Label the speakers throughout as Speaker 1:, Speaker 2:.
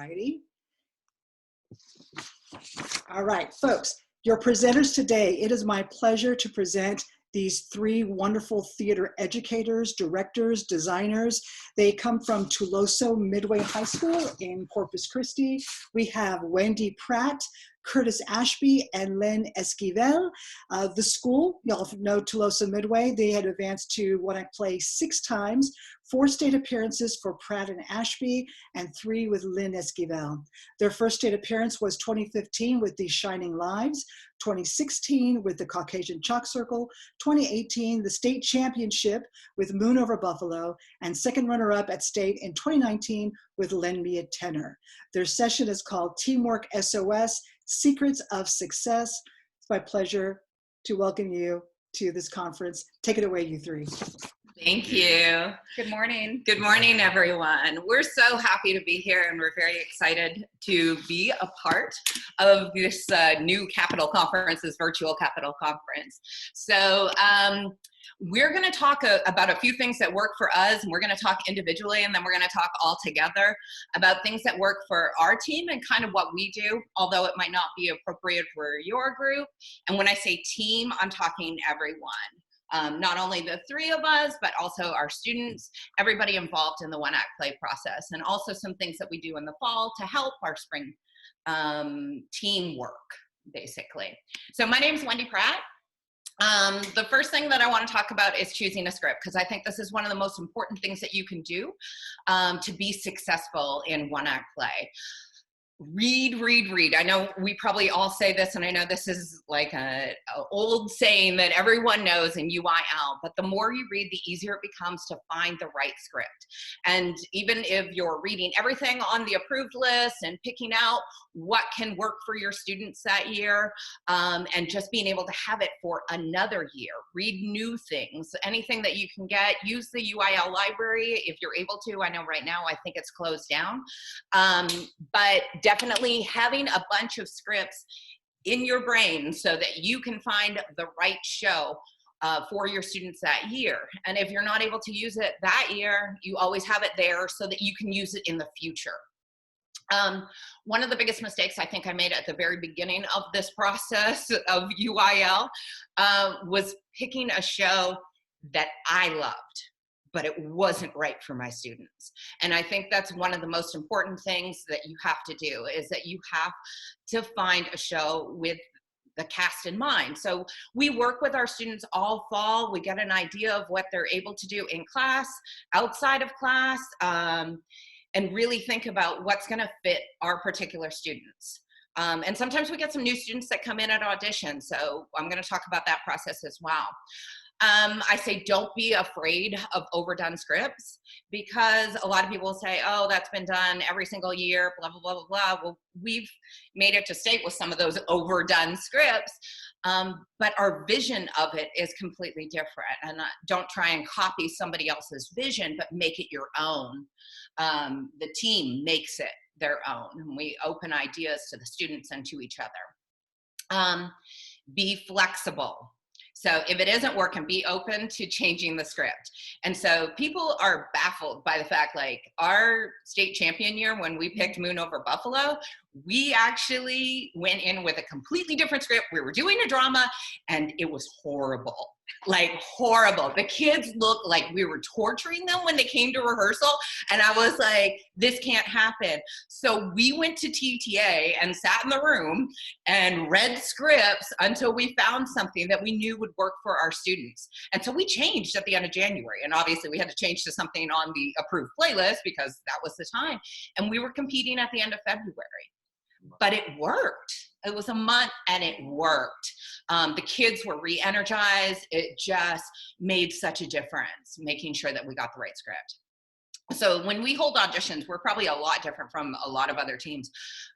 Speaker 1: righty. All right, folks, your presenters today, it is my pleasure to present these three wonderful theater educators, directors, designers. They come from Tuloso-Midway High School in Corpus Christi. We have Wendy Pratt, Curtis Ashby, and Len Esquivel. The school, y'all know Tuloso-Midway, they had advanced to One Act Play 6 times, 4 state appearances for Pratt and Ashby, and 3 with Len Esquivel. Their first state appearance was 2015 with The Shining Lives, 2016 with the Caucasian Chalk Circle, 2018 the state championship with Moon Over Buffalo, and second runner-up at state in 2019 with Lend Me a Tenor. Their session is called Teamwork SOS, Secrets of Success. It's my pleasure to welcome you to this conference. Take it away, you three.
Speaker 2: Thank you.
Speaker 3: Good morning.
Speaker 2: Good morning, everyone. We're so happy to be here, and we're very excited to be a part of this new Capital Conference, this virtual Capital Conference. So we're going to talk about a few things that work for us, and we're going to talk individually, and then we're going to talk all together about things that work for our team and kind of what we do, although it might not be appropriate for your group. And when I say team, I'm talking everyone. Not only the 3 of us, but also our students, everybody involved in the One Act Play process, and also some things that we do in the fall to help our spring teamwork, basically. So my name is Wendy Pratt. The first thing that I want to talk about is choosing a script, because I think this is one of the most important things that you can do to be successful in One Act Play. Read, read, read. I know we probably all say this, and I know this is like an old saying that everyone knows in UIL, but the more you read, the easier it becomes to find the right script. And even if you're reading everything on the approved list and picking out what can work for your students that year, and just being able to have it for another year, read new things, anything that you can get, use the UIL library if you're able to. I know right now I think it's closed down, but definitely having a bunch of scripts in your brain so that you can find the right show for your students that year. And if you're not able to use it that year, you always have it there so that you can use it in the future. One of the biggest mistakes I think I made at the very beginning of this process of UIL was picking a show that I loved, but it wasn't right for my students. And I think that's one of the most important things that you have to do, is that you have to find a show with the cast in mind. So we work with our students all fall. We get an idea of what they're able to do in class, outside of class, and really think about what's gonna fit our particular students. And sometimes we get some new students that come in at audition, so I'm gonna talk about that process as well. I say don't be afraid of overdone scripts, because a lot of people say, oh, that's been done every single year, blah, blah, blah, blah, blah. Well, we've made it to state with some of those overdone scripts, but our vision of it is completely different. And don't try and copy somebody else's vision, but make it your own. The team makes it their own, and we open ideas to the students and to each other. Be flexible. So if it isn't working, be open to changing the script. And so people are baffled by the fact, like, our state champion year, when we picked Moon Over Buffalo, we actually went in with a completely different script. We were doing a drama, and it was horrible. Like, horrible. The kids looked like we were torturing them when they came to rehearsal, and I was like, this can't happen. So we went to TTA and sat in the room and read scripts until we found something that we knew would work for our students. And so we changed at the end of January, and obviously we had to change to something on the approved playlist because that was the time. And we were competing at the end of February. But it worked. It was a month and it worked. The kids were re-energized. It just made such a difference, making sure that we got the right script. So when we hold auditions, we're probably a lot different from a lot of other teams.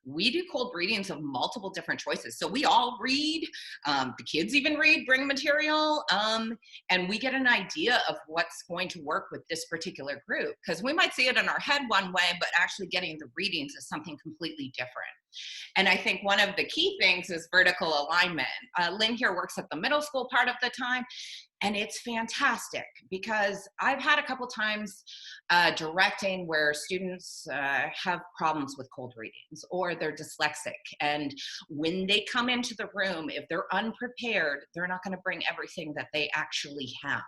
Speaker 2: We do cold readings of multiple different choices. So we all read, the kids even read, bring material, and we get an idea of what's going to work with this particular group. Because we might see it in our head one way, but actually getting the readings is something completely different. And I think one of the key things is vertical alignment. Lynn here works at the middle school part of the time. And it's fantastic because I've had a couple times directing where students have problems with cold readings or they're dyslexic. And when they come into the room, if they're unprepared, they're not going to bring everything that they actually have.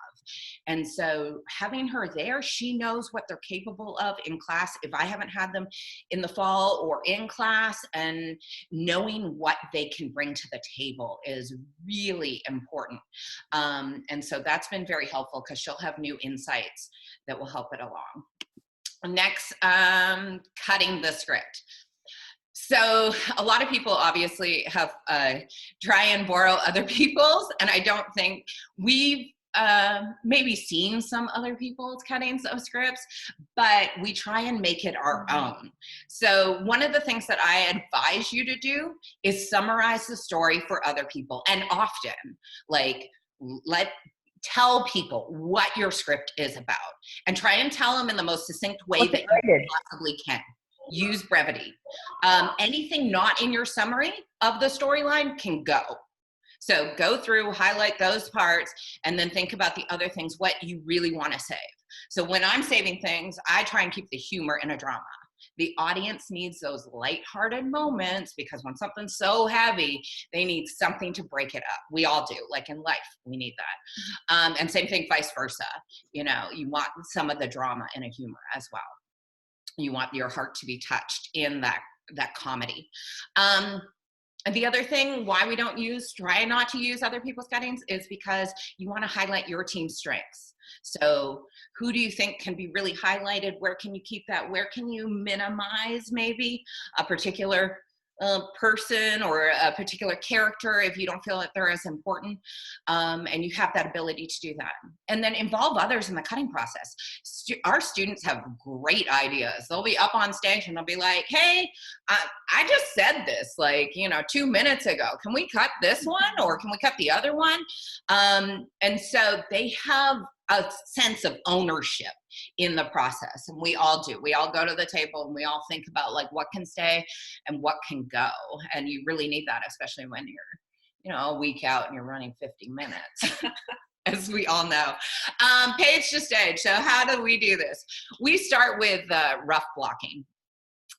Speaker 2: And so having her there, she knows what they're capable of in class. If I haven't had them in the fall or in class, and knowing what they can bring to the table is really important. And so that's been very helpful because she'll have new insights that will help it along. Next, cutting the script. So a lot of people obviously have try and borrow other people's, and I don't think we've maybe seen some other people's cuttings of scripts, but we try and make it our own. So one of the things that I advise you to do is summarize the story for other people, and often like tell people what your script is about and try and tell them in the most succinct way that you possibly can. Use brevity. Anything not in your summary of the storyline can go. So go through, highlight those parts, and then think about the other things, what you really want to save. So when I'm saving things, I try and keep the humor in a drama. The audience needs those lighthearted moments because when something's so heavy, they need something to break it up. We all do, like in life, we need that. And same thing, vice versa. You know, you want some of the drama in a humor as well. You want your heart to be touched in that comedy. And the other thing why we don't try not to use other people's cuttings is because you want to highlight your team's strengths. So who do you think can be really highlighted? Where can you keep that? Where can you minimize maybe a particular person or a particular character if you don't feel that they're as important, and you have that ability to do that. And then involve others in the cutting process. Our students have great ideas. They'll be up on stage and they'll be like, hey, I just said this like, 2 minutes ago. Can we cut this one or can we cut the other one? And so they have a sense of ownership in the process, and we all do. We all go to the table and we all think about like what can stay and what can go, and you really need that, especially when you're a week out and you're running 50 minutes as we all know. Page to stage. So how do we do this? We start with rough blocking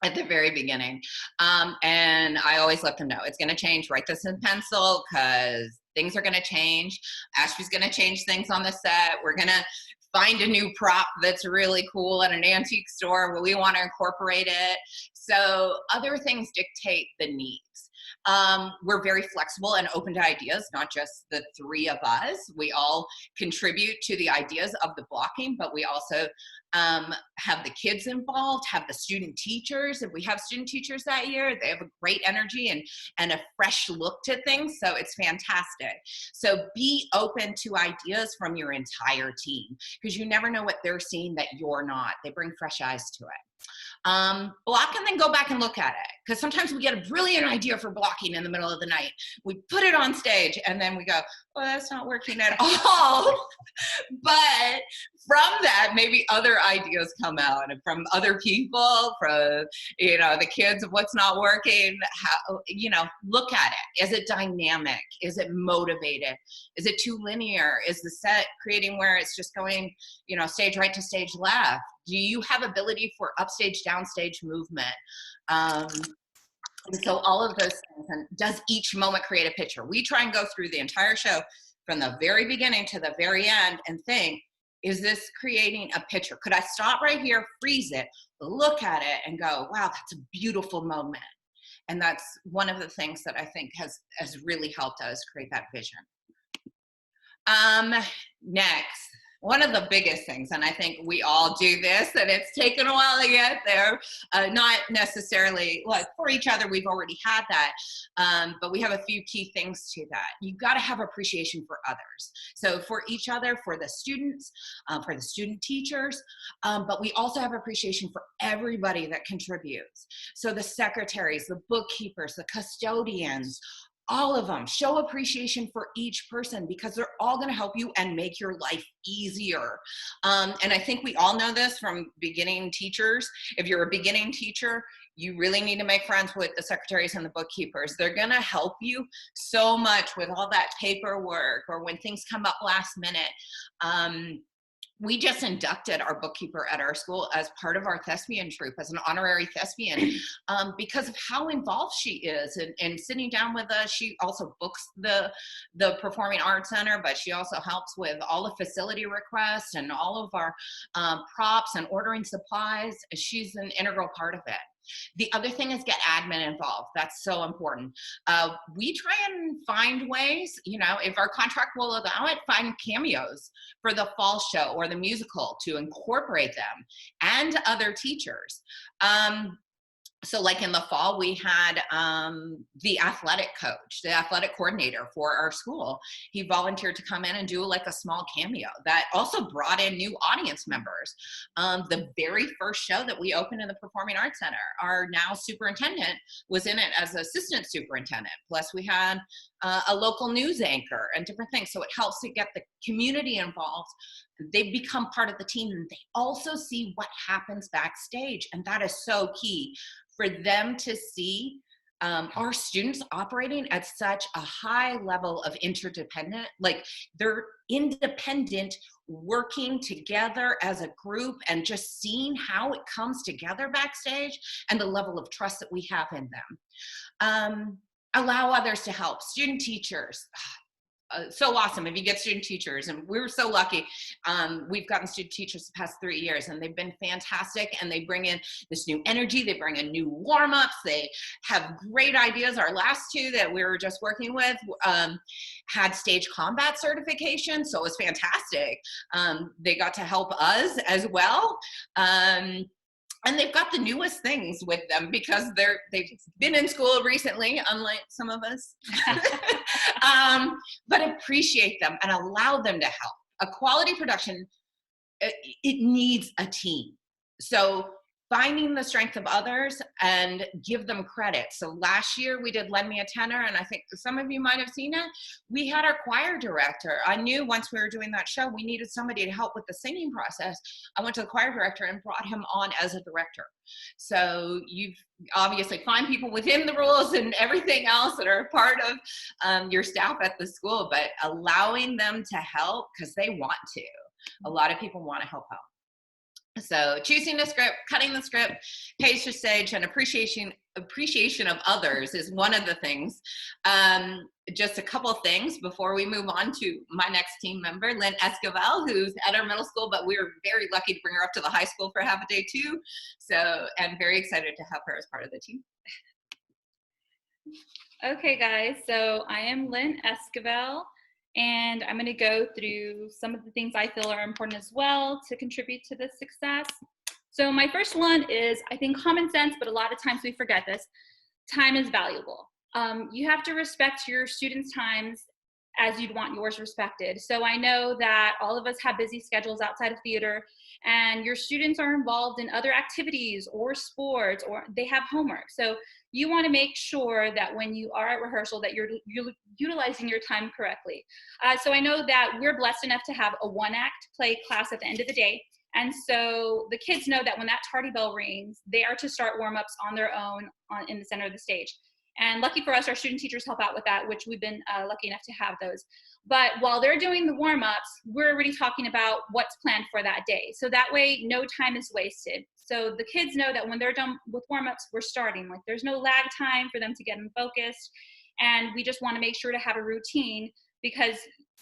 Speaker 2: at the very beginning, and I always let them know it's going to change. Write this in pencil because things are going to change. Ashby's going to change things on the set. We're going to find a new prop that's really cool at an antique store where we want to incorporate it. So other things dictate the needs. We're very flexible and open to ideas, not just the three of us. We all contribute to the ideas of the blocking, but we also have the kids involved, have the student teachers. If we have student teachers that year, they have a great energy and a fresh look to things. So it's fantastic. So be open to ideas from your entire team because you never know what they're seeing that you're not. They bring fresh eyes to it. Block and then go back and look at it. Because sometimes we get a brilliant idea for blocking in the middle of the night. We put it on stage and then we go, well, that's not working at all. But from that, maybe other ideas come out and from other people, from, the kids of what's not working. How, look at it. Is it dynamic? Is it motivated? Is it too linear? Is the set creating where it's just going, stage right to stage left? Do you have ability for upstage, downstage movement? And so all of those things, and does each moment create a picture? We try and go through the entire show from the very beginning to the very end and think, is this creating a picture? Could I stop right here, freeze it, look at it and go, wow, that's a beautiful moment. And that's one of the things that I think has really helped us create that vision. Next. One of the biggest things, and I think we all do this, and it's taken a while to get there, not necessarily, for each other, we've already had that, but we have a few key things to that. You've got to have appreciation for others. So for each other, for the students, for the student teachers, but we also have appreciation for everybody that contributes. So the secretaries, the bookkeepers, the custodians, all of them. Show appreciation for each person because they're all going to help you and make your life easier. And I think we all know this from beginning teachers. If you're a beginning teacher, You really need to make friends with the secretaries and the bookkeepers. They're going to help you so much with all that paperwork or when things come up last minute. We just inducted our bookkeeper at our school as part of our thespian troupe, as an honorary thespian, because of how involved she is and sitting down with us. She also books the Performing Arts Center, but she also helps with all the facility requests and all of our props and ordering supplies. She's an integral part of it. The other thing is get admin involved. That's so important. We try and find ways, you know, if our contract will allow it, find cameos for the fall show or the musical to incorporate them and other teachers. So like in the fall, we had the athletic coach, the athletic coordinator for our school. He volunteered to come in and do like a small cameo that also brought in new audience members. The very first show that we opened in the Performing Arts Center, our now superintendent was in it as assistant superintendent. Plus we had a local news anchor and different things. So it helps to get the community involved. They become part of the team and they also see what happens backstage. And that is so key for them to see our students operating at such a high level of interdependent, like they're independent, working together as a group and just seeing how it comes together backstage and the level of trust that we have in them. Allow others to help. Student teachers. So awesome if you get student teachers, and we were so lucky. We've gotten student teachers the past 3 years and they've been fantastic, and they bring in this new energy, they bring in new warm-ups, they have great ideas. Our last two that we were just working with had stage combat certification, so it was fantastic. They got to help us as well. And they've got the newest things with them because they've been in school recently, unlike some of us. But appreciate them and allow them to help. A quality production, it needs a team. So finding the strength of others and give them credit. So last year we did Lend Me a Tenor, and I think some of you might have seen it. We had our choir director. I knew once we were doing that show, we needed somebody to help with the singing process. I went to the choir director and brought him on as a director. So you've obviously find people within the rules and everything else that are part of your staff at the school, but allowing them to help because they want to. A lot of people want to help out. So choosing the script, cutting the script, page to stage, and appreciation of others is one of the things. Just a couple of things before we move on to my next team member, Lynn Esquivel, who's at our middle school, but we were very lucky to bring her up to the high school for half a day too. So I'm very excited to have her as part of the team.
Speaker 3: Okay guys, so I am Lynn Esquivel, and I'm going to go through some of the things I feel are important as well to contribute to this success. So my first one is, I think, common sense, but a lot of times we forget this. Time is valuable. You have to respect your students' times as you'd want yours respected. So I know that all of us have busy schedules outside of theater, and your students are involved in other activities or sports, or they have homework. So you want to make sure that when you are at rehearsal that you're utilizing your time correctly. So I know that we're blessed enough to have a one-act play class at the end of the day. And so the kids know that when that tardy bell rings, they are to start warm-ups on their own in the center of the stage. And lucky for us, our student teachers help out with that, which we've been lucky enough to have those. But while they're doing the warm-ups, we're already talking about what's planned for that day. So that way, no time is wasted. So the kids know that when they're done with warm-ups, we're starting. Like, there's no lag time for them to get them focused. And we just want to make sure to have a routine, because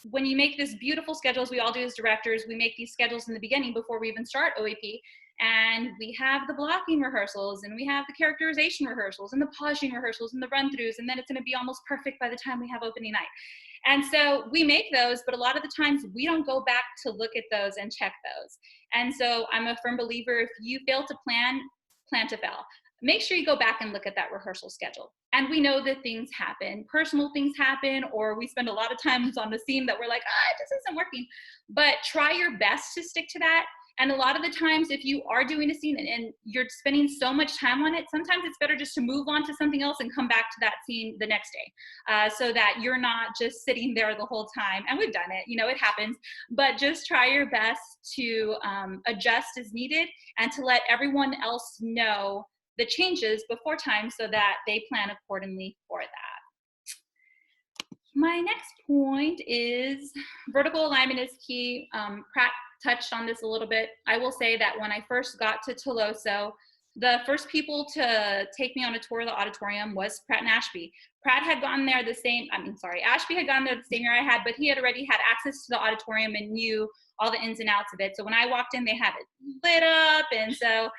Speaker 3: when you make this beautiful schedule, as we all do as directors, we make these schedules in the beginning before we even start OAP. And we have the blocking rehearsals, and we have the characterization rehearsals, and the pausing rehearsals, and the run-throughs, and then it's going to be almost perfect by the time we have opening night. And so we make those, but a lot of the times we don't go back to look at those and check those. And so I'm a firm believer, if you fail to plan to fail. Make sure you go back and look at that rehearsal schedule. And we know that things happen, personal things happen, or we spend a lot of times on the scene that we're like, this isn't working. But try your best to stick to that. And a lot of the times, if you are doing a scene and you're spending so much time on it, sometimes it's better just to move on to something else and come back to that scene the next day, so that you're not just sitting there the whole time. And we've done it, it happens, but just try your best to adjust as needed and to let everyone else know the changes before time so that they plan accordingly for that. My next point is vertical alignment is key. Pratt touched on this a little bit. I will say that when I first got to Tuloso, the first people to take me on a tour of the auditorium was Pratt and Ashby. Ashby had gone there the same year I had, but he had already had access to the auditorium and knew all the ins and outs of it. So when I walked in, they had it lit up. And so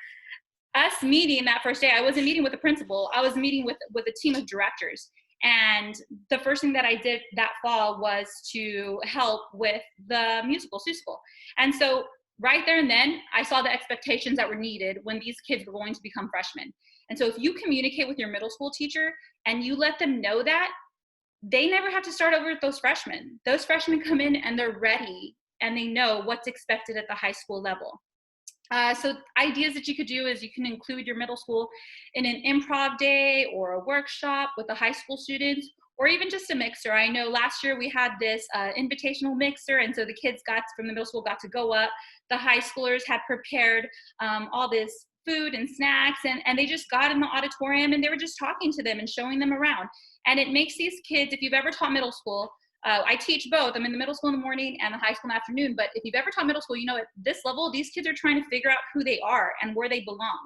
Speaker 3: us meeting that first day, I wasn't meeting with the principal, I was meeting with a team of directors. And the first thing that I did that fall was to help with the musical, Seussical. And so right there and then, I saw the expectations that were needed when these kids were going to become freshmen. And so if you communicate with your middle school teacher and you let them know that, they never have to start over with those freshmen. Those freshmen come in and they're ready and they know what's expected at the high school level. So ideas that you could do is you can include your middle school in an improv day or a workshop with the high school students, or even just a mixer. I know last year we had this invitational mixer, and so the kids from the middle school got to go up. The high schoolers had prepared all this food and snacks, and they just got in the auditorium and they were just talking to them and showing them around. And it makes these kids, if you've ever taught middle school, I teach both. I'm in the middle school in the morning and the high school in the afternoon, but if you've ever taught middle school, you know at this level, these kids are trying to figure out who they are and where they belong.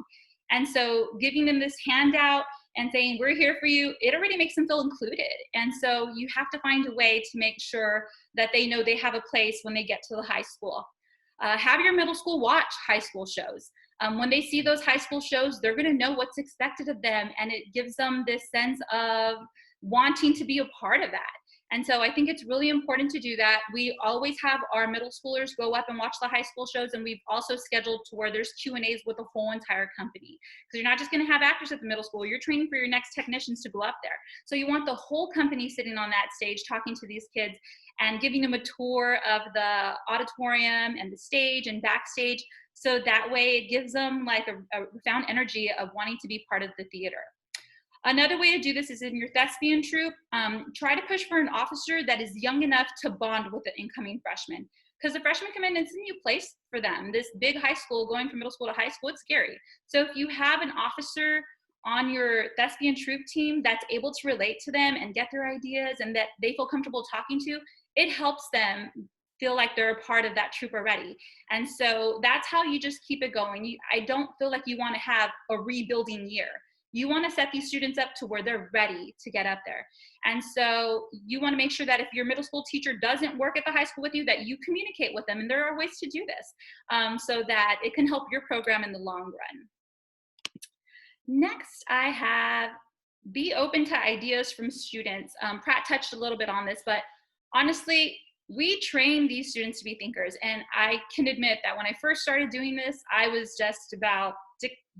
Speaker 3: And so giving them this handout and saying, we're here for you, it already makes them feel included. And so you have to find a way to make sure that they know they have a place when they get to the high school. Have your middle school watch high school shows. When they see those high school shows, they're gonna know what's expected of them, and it gives them this sense of wanting to be a part of that. And so I think it's really important to do that. We always have our middle schoolers go up and watch the high school shows, and we've also scheduled to where there's Q&As with the whole entire company. Because you're not just gonna have actors at the middle school, you're training for your next technicians to go up there. So you want the whole company sitting on that stage talking to these kids and giving them a tour of the auditorium and the stage and backstage. So that way it gives them like a profound energy of wanting to be part of the theater. Another way to do this is in your thespian troupe, try to push for an officer that is young enough to bond with the incoming freshman. Because the freshmen come in and it's a new place for them. This big high school, going from middle school to high school, it's scary. So if you have an officer on your thespian troupe team that's able to relate to them and get their ideas and that they feel comfortable talking to, it helps them feel like they're a part of that troupe already. And so that's how you just keep it going. I don't feel like you want to have a rebuilding year. You want to set these students up to where they're ready to get up there. And so you want to make sure that if your middle school teacher doesn't work at the high school with you, that you communicate with them. And there are ways to do this so that it can help your program in the long run. Next, I have be open to ideas from students. Pratt touched a little bit on this, but honestly, we train these students to be thinkers. And I can admit that when I first started doing this, I was just about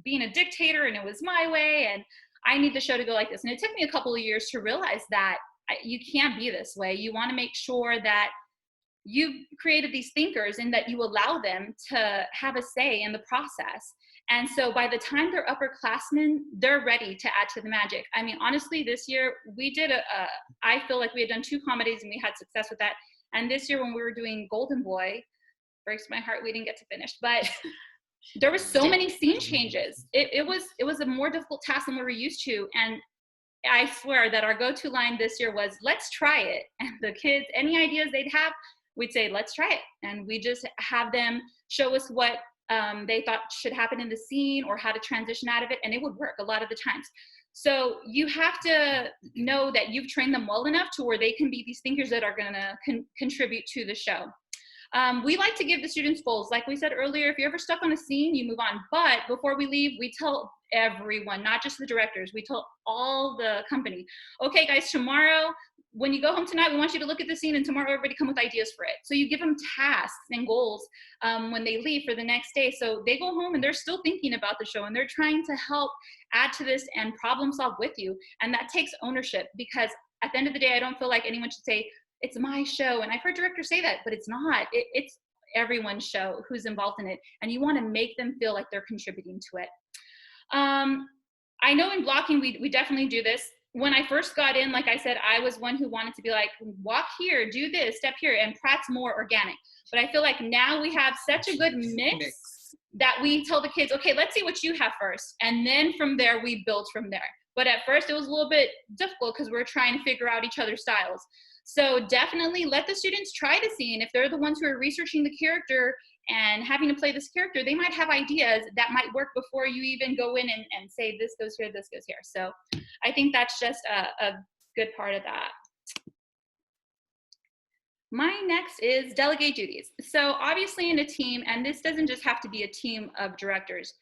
Speaker 3: being a dictator and it was my way and I need the show to go like this. And it took me a couple of years to realize that you can't be this way. You want to make sure that you've created these thinkers and that you allow them to have a say in the process. And so by the time they're upperclassmen, they're ready to add to the magic. I mean, honestly, this year we did I feel like we had done 2 comedies and we had success with that. And this year when we were doing Golden Boy, breaks my heart we didn't get to finish, but there were so many scene changes. It was a more difficult task than we were used to. And I swear that our go-to line this year was, let's try it. And the kids, any ideas they'd have, we'd say, let's try it. And we just have them show us what they thought should happen in the scene or how to transition out of it. And it would work a lot of the times. So you have to know that you've trained them well enough to where they can be these thinkers that are gonna contribute to the show. We like to give the students goals. Like we said earlier, if you're ever stuck on a scene, you move on. But before we leave, we tell everyone, not just the directors, we tell all the company, okay guys, tomorrow, when you go home tonight, we want you to look at the scene and tomorrow everybody come with ideas for it. So you give them tasks and goals when they leave for the next day. So they go home and they're still thinking about the show and they're trying to help add to this and problem solve with you. And that takes ownership, because at the end of the day, I don't feel like anyone should say, it's my show. And I've heard directors say that, but it's not. It's everyone's show who's involved in it. And you want to make them feel like they're contributing to it. I know in blocking, we definitely do this. When I first got in, like I said, I was one who wanted to be like, walk here, do this, step here, and Pratt's more organic. But I feel like now we have such a good mix that we tell the kids, okay, let's see what you have first. And then from there, we build from there. But at first it was a little bit difficult because we're trying to figure out each other's styles. So definitely let the students try the scene. If they're the ones who are researching the character and having to play this character, they might have ideas that might work before you even go in and say, this goes here, this goes here. So I think that's just a good part of that. My next is delegate duties. So obviously in a team, and this doesn't just have to be a team of directors,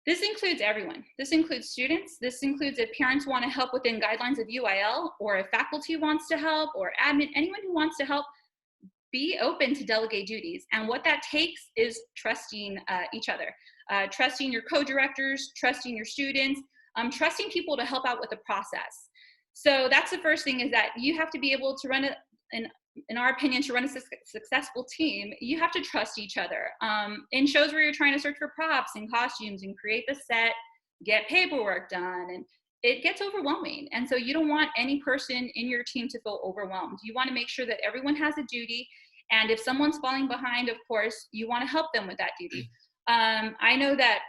Speaker 3: this includes everyone. This includes students. This includes if parents want to help within guidelines of UIL, or if faculty wants to help, or admin, anyone who wants to help, be open to delegate duties. And what that takes is trusting each other, trusting your co-directors, trusting your students, trusting people to help out with the process. So that's the first thing, is that you have to be able to run in our opinion, to run a successful team, you have to trust each other. In shows where you're trying to search for props and costumes and create the set, get paperwork done, and it gets overwhelming. And so you don't want any person in your team to feel overwhelmed. You want to make sure that everyone has a duty. And if someone's falling behind, of course, you want to help them with that duty. I know that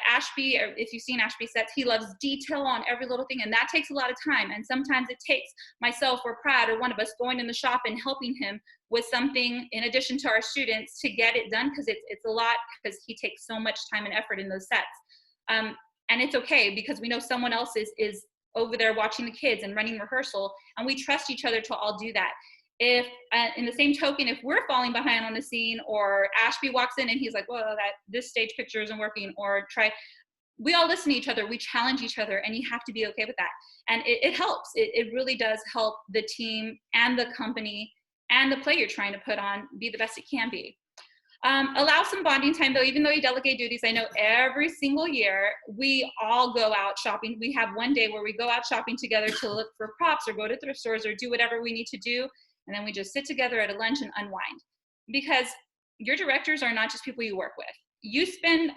Speaker 3: Ashby, or if you've seen Ashby sets, he loves detail on every little thing, and that takes a lot of time. And sometimes it takes myself or Pratt or one of us going in the shop and helping him with something in addition to our students to get it done, because it's a lot, because he takes so much time and effort in those sets. And it's okay, because we know someone else is over there watching the kids and running rehearsal, and we trust each other to all do that. If in the same token, if we're falling behind on the scene, or Ashby walks in and he's like, well, this stage picture isn't working, or we all listen to each other, we challenge each other, and you have to be okay with that. And it helps. It really does help the team and the company and the play you're trying to put on be the best it can be. Allow some bonding time, though. Even though you delegate duties, I know every single year we all go out shopping. We have one day where we go out shopping together to look for props, or go to thrift stores, or do whatever we need to do. And then we just sit together at a lunch and unwind. Because your directors are not just people you work with. You spend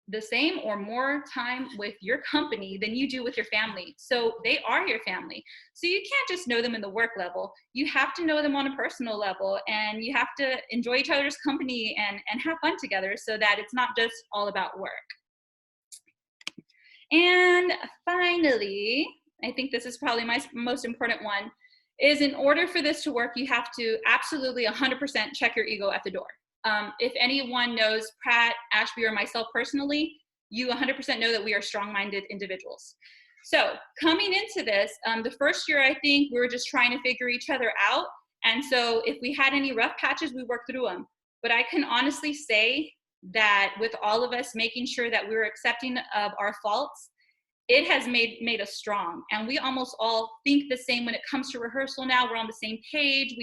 Speaker 3: the same or more time with your company than you do with your family. So they are your family. So you can't just know them in the work level. You have to know them on a personal level, and you have to enjoy each other's company and have fun together, so that it's not just all about work. And finally, I think this is probably my most important one, is in order for this to work, you have to absolutely 100% check your ego at the door. If anyone knows Pratt, Ashby, or myself personally, you 100% know that we are strong-minded individuals. So coming into this, the first year, I think we were just trying to figure each other out. And so if we had any rough patches, we worked through them. But I can honestly say that with all of us making sure that we were accepting of our faults, it has made us strong. And we almost all think the same when it comes to rehearsal now. We're on the same page.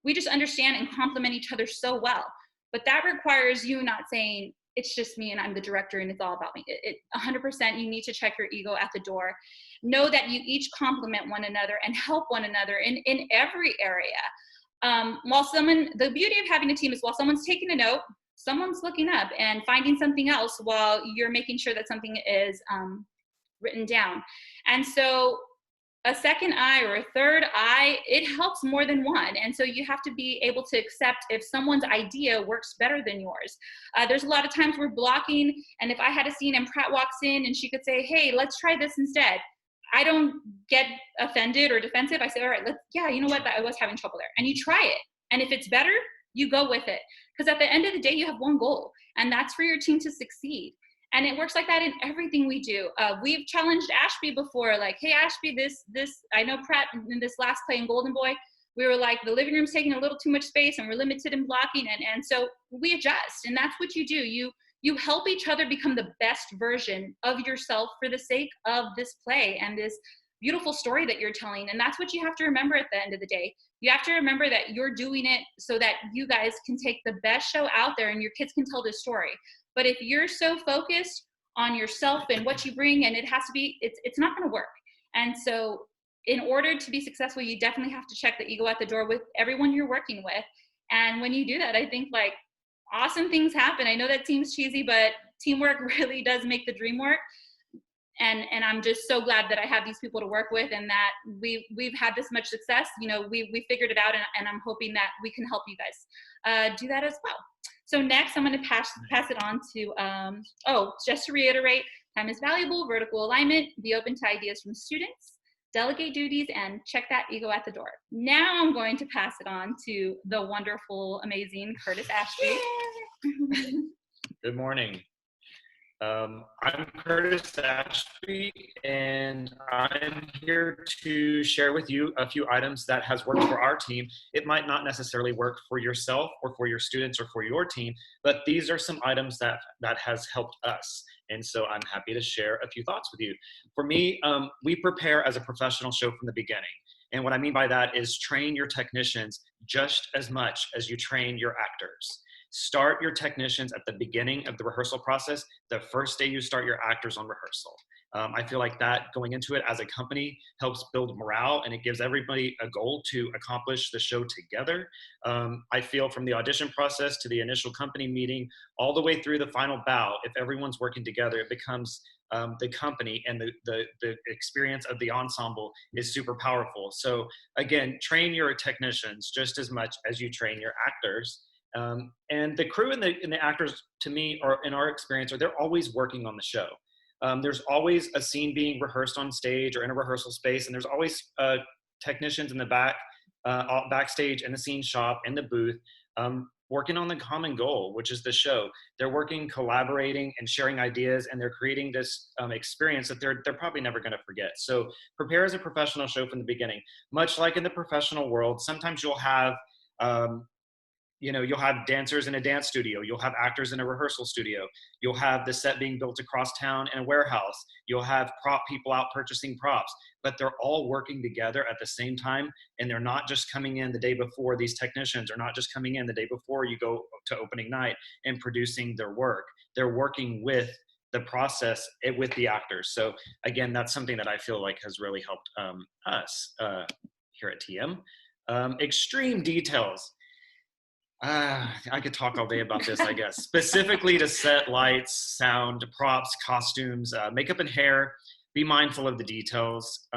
Speaker 3: We just understand and complement each other so well. But that requires you not saying, it's just me and I'm the director and it's all about me. 100%, you need to check your ego at the door. Know that you each complement one another and help one another in every area. The beauty of having a team is while someone's taking a note, someone's looking up and finding something else while you're making sure that something is written down. And so a second eye or a third eye, it helps more than one. And so you have to be able to accept if someone's idea works better than yours. There's a lot of times we're blocking, and if I had a scene and Pratt walks in and she could say, hey, let's try this instead, I don't get offended or defensive. I say, all right, you know what, I was having trouble there. And you try it. And if it's better, you go with it. Because at the end of the day, you have one goal, and that's for your team to succeed. And it works like that in everything we do. We've challenged Ashby before, like, hey, Ashby, I know Pratt in this last play in Golden Boy, we were like, the living room's taking a little too much space and we're limited in blocking. And so we adjust, and that's what you do. You help each other become the best version of yourself for the sake of this play and this beautiful story that you're telling. And that's what you have to remember at the end of the day. You have to remember that you're doing it so that you guys can take the best show out there and your kids can tell this story. But if you're so focused on yourself and what you bring, and it has to be, it's not going to work. And so in order to be successful, you definitely have to check the ego at the door with everyone you're working with. And when you do that, I think like awesome things happen. I know that seems cheesy, but teamwork really does make the dream work. And I'm just so glad that I have these people to work with, and that we've had this much success. You know, we figured it out, and I'm hoping that we can help you guys do that as well. So next, I'm going to pass it on to, just to reiterate, time is valuable, vertical alignment, be open to ideas from students, delegate duties, and check that ego at the door. Now I'm going to pass it on to the wonderful, amazing Curtis Ashby.
Speaker 4: Good morning. I'm Curtis Ashby, and I'm here to share with you a few items that has worked for our team. It might not necessarily work for yourself or for your students or for your team, but these are some items that has helped us. And so I'm happy to share a few thoughts with you. For me, we prepare as a professional show from the beginning. And what I mean by that is train your technicians just as much as you train your actors. Start your technicians at the beginning of the rehearsal process, the first day you start your actors on rehearsal. I feel like that going into it as a company helps build morale, and it gives everybody a goal to accomplish the show together. I feel from the audition process to the initial company meeting, all the way through the final bow, if everyone's working together, it becomes the company, and the experience of the ensemble is super powerful. So again, train your technicians just as much as you train your actors. And the crew and the actors, to me, or in our experience, they're always working on the show. There's always a scene being rehearsed on stage or in a rehearsal space, and there's always technicians in the backstage, in the scene shop, in the booth, working on the common goal, which is the show. They're working, collaborating, and sharing ideas, and they're creating this experience that they're probably never going to forget. So prepare as a professional show from the beginning. Much like in the professional world, sometimes you'll have you'll have dancers in a dance studio. You'll have actors in a rehearsal studio. You'll have the set being built across town in a warehouse. You'll have prop people out purchasing props, but they're all working together at the same time. And they're not just coming in the day before. These technicians are not just coming in the day before you go to opening night and producing their work. They're working with the process with the actors. So again, that's something that I feel like has really helped us here at TM. Extreme details. I could talk all day about this, I guess. Specifically to set, lights, sound, props, costumes, makeup and hair. Be mindful of the details.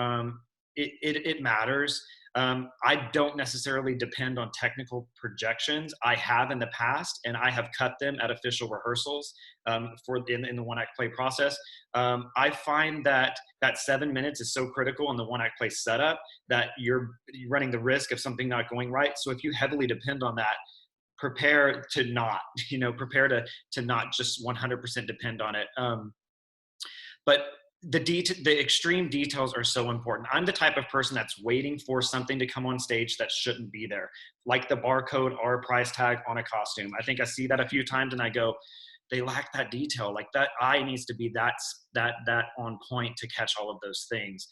Speaker 4: It matters. I don't necessarily depend on technical projections. I have in the past, and I have cut them at official rehearsals in the one-act play process. I find that 7 minutes is so critical in the one-act play setup that you're running the risk of something not going right. So if you heavily depend on that, prepare to not, prepare to not just 100% depend on it. But the extreme details are so important. I'm the type of person that's waiting for something to come on stage that shouldn't be there, like the barcode or a price tag on a costume. I think I see that a few times and I go, they lack that detail. Like that eye needs to be that on point to catch all of those things.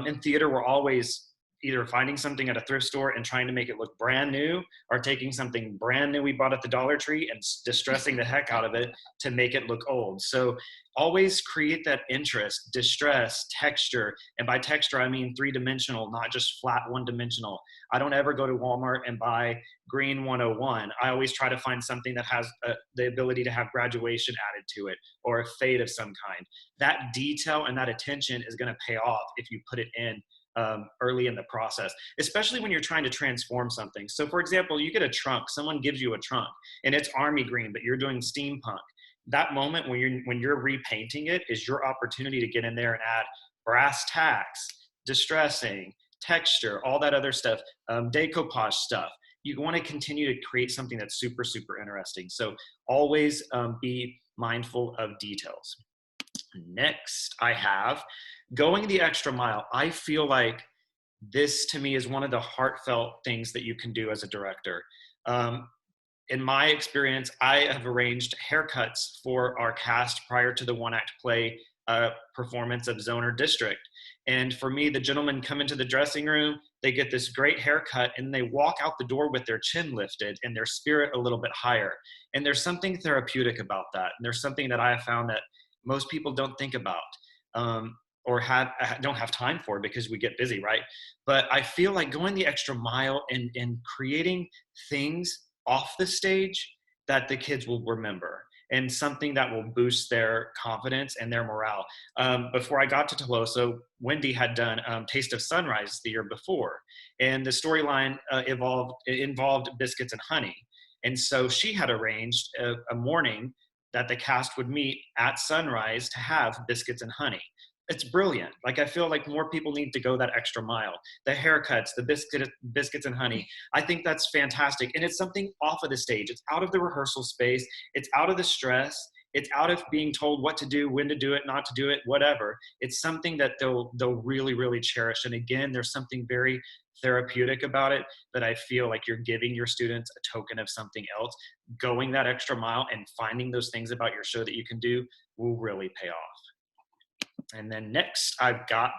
Speaker 4: In theater, we're always either finding something at a thrift store and trying to make it look brand new, or taking something brand new we bought at the Dollar Tree and distressing the heck out of it to make it look old. So always create that interest, distress, texture. And by texture, I mean three-dimensional, not just flat one-dimensional. I don't ever go to Walmart and buy green 101. I always try to find something that has the ability to have graduation added to it, or a fade of some kind. That detail and that attention is going to pay off if you put it in early in the process, especially when you're trying to transform something. So for example, you get a trunk, someone gives you a trunk and it's army green, but you're doing steampunk. That moment when you're repainting it is your opportunity to get in there and add brass tacks, distressing, texture, all that other stuff, decoupage stuff. You want to continue to create something that's super, super interesting. So always be mindful of details. Next, I have going the extra mile. I feel like this, to me, is one of the heartfelt things that you can do as a director. In my experience, I have arranged haircuts for our cast prior to the one-act play performance of Zone or District. And for me, the gentlemen come into the dressing room, they get this great haircut, and they walk out the door with their chin lifted and their spirit a little bit higher. And there's something therapeutic about that. And there's something that I have found that most people don't think about or don't have time for because we get busy, right? But I feel like going the extra mile and creating things off the stage that the kids will remember, and something that will boost their confidence and their morale. Before I got to Tuloso, Wendy had done Taste of Sunrise the year before, and the storyline involved biscuits and honey. And so she had arranged a morning that the cast would meet at sunrise to have biscuits and honey. It's brilliant. Like, I feel like more people need to go that extra mile. The haircuts, the biscuits and honey. I think that's fantastic. And it's something off of the stage. It's out of the rehearsal space. It's out of the stress. It's out of being told what to do, when to do it, not to do it, whatever. It's something that they'll really, really cherish. And again, there's something very therapeutic about it, that I feel like you're giving your students a token of something else. Going that extra mile and finding those things about your show that you can do will really pay off. And then next, I've got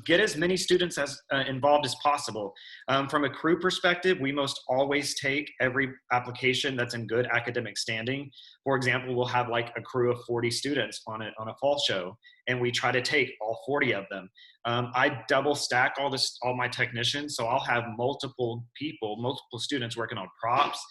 Speaker 4: get as many students as involved as possible. From a crew perspective, we most always take every application that's in good academic standing. For example, we'll have like a crew of 40 students on a fall show, and we try to take all 40 of them. I double stack all my technicians, so I'll have multiple students working on props.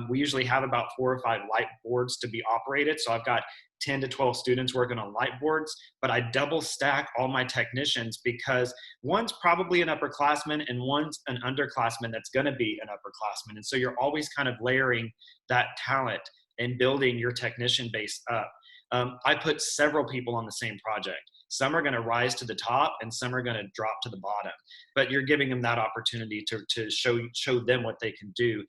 Speaker 4: We usually have about 4 or 5 light boards to be operated, so I've got 10 to 12 students working on light boards, but I double stack all my technicians because one's probably an upperclassman and one's an underclassman that's going to be an upperclassman. And so you're always kind of layering that talent and building your technician base up. I put several people on the same project. Some are going to rise to the top and some are going to drop to the bottom, but you're giving them that opportunity to show them what they can do.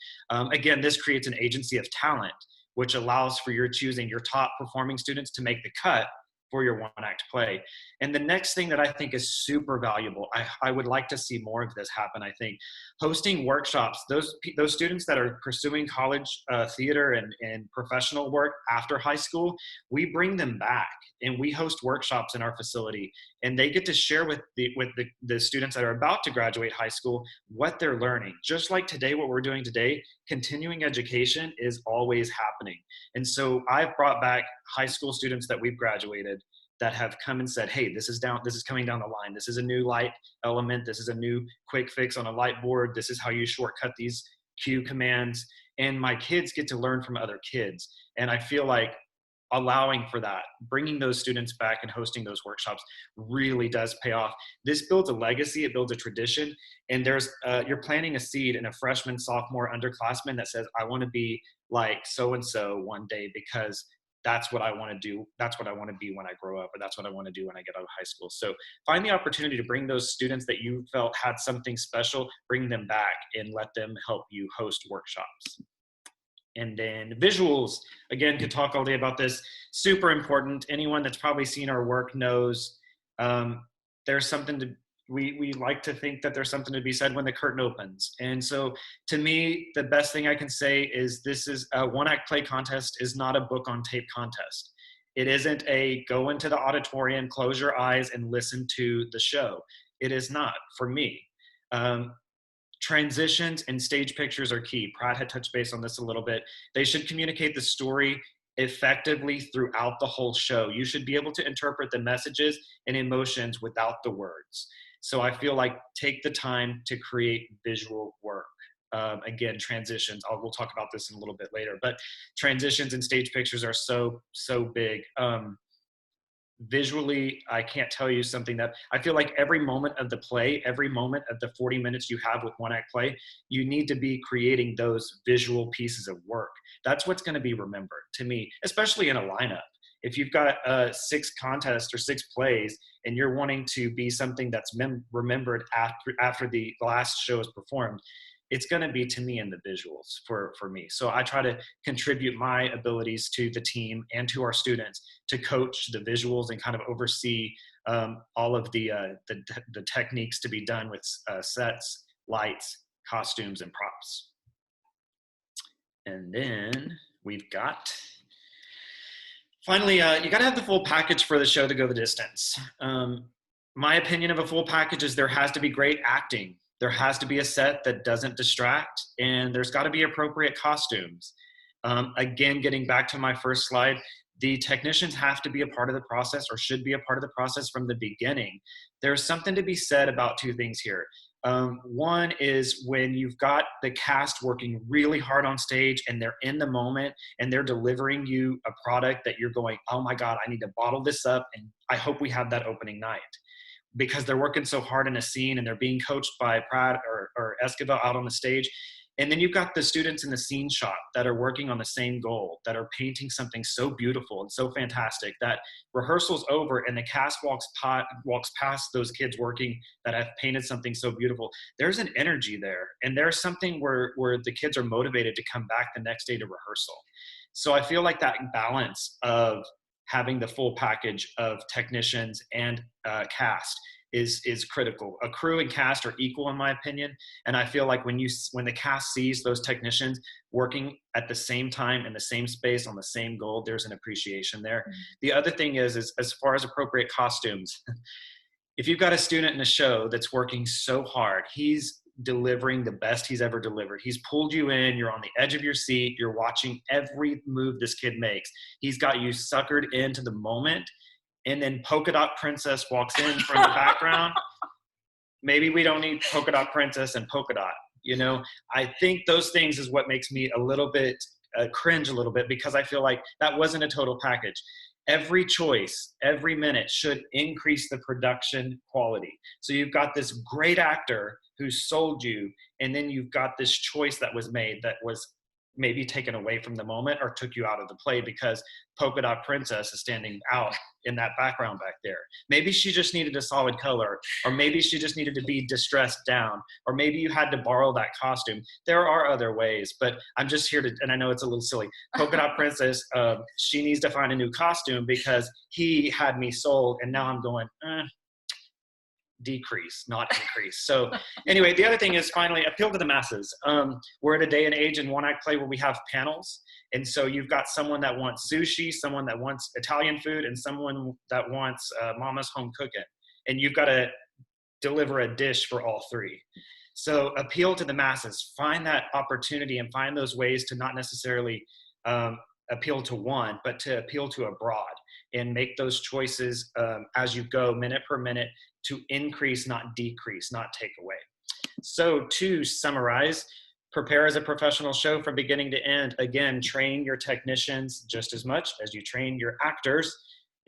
Speaker 4: Again, this creates an agency of talent, which allows for your choosing your top performing students to make the cut for your one-act play. And the next thing that I think is super valuable, I would like to see more of this happen, I think, hosting workshops. Those students that are pursuing college theater and professional work after high school, we bring them back and we host workshops in our facility, and they get to share with the students that are about to graduate high school what they're learning. Just like today, what we're doing today, continuing education is always happening. And so I've brought back high school students that we've graduated that have come and said, hey, this is coming down the line. This is a new light element. This is a new quick fix on a light board. This is how you shortcut these cue commands. And my kids get to learn from other kids. And I feel like allowing for that, bringing those students back and hosting those workshops really does pay off. This builds a legacy, it builds a tradition, and you're planting a seed in a freshman, sophomore, underclassman that says, I want to be like so-and-so one day because that's what I want to do. That's what I want to be when I grow up, or that's what I want to do when I get out of high school. So find the opportunity to bring those students that you felt had something special, bring them back and let them help you host workshops. And then visuals, again, could talk all day about this. Super important. Anyone that's probably seen our work knows there's something to, we like to think that there's something to be said when the curtain opens. And so to me, the best thing I can say is this is a one-act play contest is not a book on tape contest. It isn't a go into the auditorium, close your eyes and listen to the show. It is not for me. Transitions and stage pictures are key. Pratt had touched base on this a little bit. They should communicate the story effectively throughout the whole show. You should be able to interpret the messages and emotions without the words. So I feel like take the time to create visual work. Again, transitions, we'll talk about this in a little bit later, but transitions and stage pictures are so big. Visually, I can't tell you something that I feel like every moment of the play, every moment of the 40 minutes you have with one-act play, you need to be creating those visual pieces of work. That's what's going to be remembered to me, especially in a lineup. If you've got 6 contests or 6 plays and you're wanting to be something that's remembered after the last show is performed, it's going to be, to me, in the visuals for me. So I try to contribute my abilities to the team and to our students to coach the visuals and kind of oversee all of the techniques to be done with sets, lights, costumes, and props. And then we've got, finally, you got to have the full package for the show to go the distance. My opinion of a full package is there has to be great acting. There has to be a set that doesn't distract, and there's got to be appropriate costumes. Again, getting back to my first slide, the technicians have to be a part of the process, or should be a part of the process from the beginning. There's something to be said about 2 things here. One is when you've got the cast working really hard on stage and they're in the moment and they're delivering you a product that you're going, oh my God, I need to bottle this up, and I hope we have that opening night. Because they're working so hard in a scene and they're being coached by Pratt or Esquivel out on the stage. And then you've got the students in the scene shop that are working on the same goal, that are painting something so beautiful and so fantastic that rehearsal's over and the cast walks past those kids working that have painted something so beautiful. There's an energy there, and there's something where the kids are motivated to come back the next day to rehearsal. So I feel like that balance of having the full package of technicians and cast is critical. A crew and cast are equal in my opinion, and I feel like when the cast sees those technicians working at the same time in the same space on the same goal, there's an appreciation there. Mm-hmm. The other thing is as far as appropriate costumes, if you've got a student in a show that's working so hard, he's delivering the best he's ever delivered. He's pulled you in, you're on the edge of your seat, you're watching every move this kid makes. He's got you suckered into the moment. And then Polka Dot Princess walks in from the background. Maybe we don't need Polka Dot Princess and Polka Dot. You know, I think those things is what makes me a little bit cringe a little bit, because I feel like that wasn't a total package. Every choice, every minute should increase the production quality. So you've got this great actor who sold you, and then you've got this choice that was made that was maybe taken away from the moment or took you out of the play because Polka Dot Princess is standing out in that background back there. Maybe she just needed a solid color, or maybe she just needed to be distressed down, or maybe you had to borrow that costume. There are other ways, but I'm just here to, and I know it's a little silly, Polka Dot Princess, she needs to find a new costume because he had me sold, and now I'm going, decrease, not increase. So anyway, the other thing is finally appeal to the masses. We're at a day and age in one-act play where we have panels. And so you've got someone that wants sushi, someone that wants Italian food, and someone that wants mama's home cooking. And you've got to deliver a dish for all three. So appeal to the masses, find that opportunity and find those ways to not necessarily appeal to one, but to appeal to a broad, and make those choices as you go, minute per minute, to increase, not decrease, not take away. So to summarize, prepare as a professional show from beginning to end. Again, train your technicians just as much as you train your actors.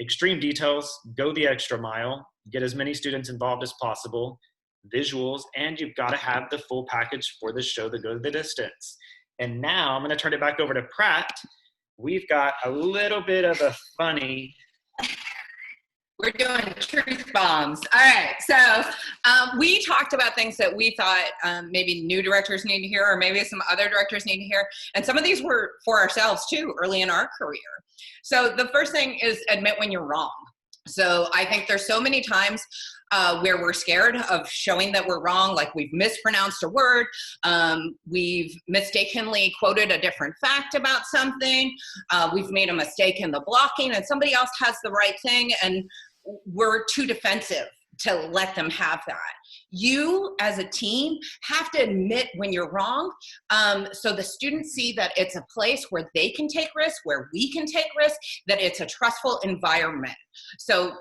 Speaker 4: Extreme details, go the extra mile, get as many students involved as possible, visuals, and you've got to have the full package for the show to go the distance. And now I'm going to turn it back over to Pratt. We've got a little bit of a funny...
Speaker 2: We're doing truth bombs. All right, so we talked about things that we thought maybe new directors need to hear, or maybe some other directors need to hear. And some of these were for ourselves too, early in our career. So the first thing is admit when you're wrong. So I think there's so many times where we're scared of showing that we're wrong, like we've mispronounced a word, we've mistakenly quoted a different fact about something, we've made a mistake in the blocking and somebody else has the right thing, and we're too defensive to let them have that. You as a team have to admit when you're wrong, so the students see that it's a place where they can take risks, where we can take risks, that it's a trustful environment. So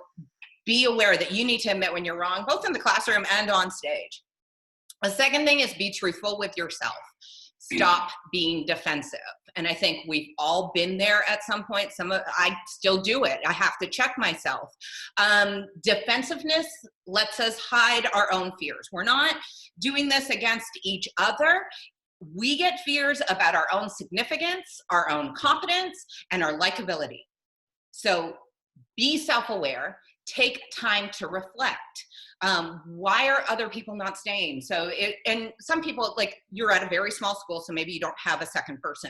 Speaker 2: be aware that you need to admit when you're wrong, both in the classroom and on stage. The second thing is be truthful with yourself. Stop being defensive. And I think we've all been there at some point. I still do it. I have to check myself. Defensiveness lets us hide our own fears. We're not doing this against each other. We get fears about our own significance, our own competence, and our likability. So be self-aware. Take time to reflect. Why are other people not staying? So, and some people, like, you're at a very small school, so maybe you don't have a second person.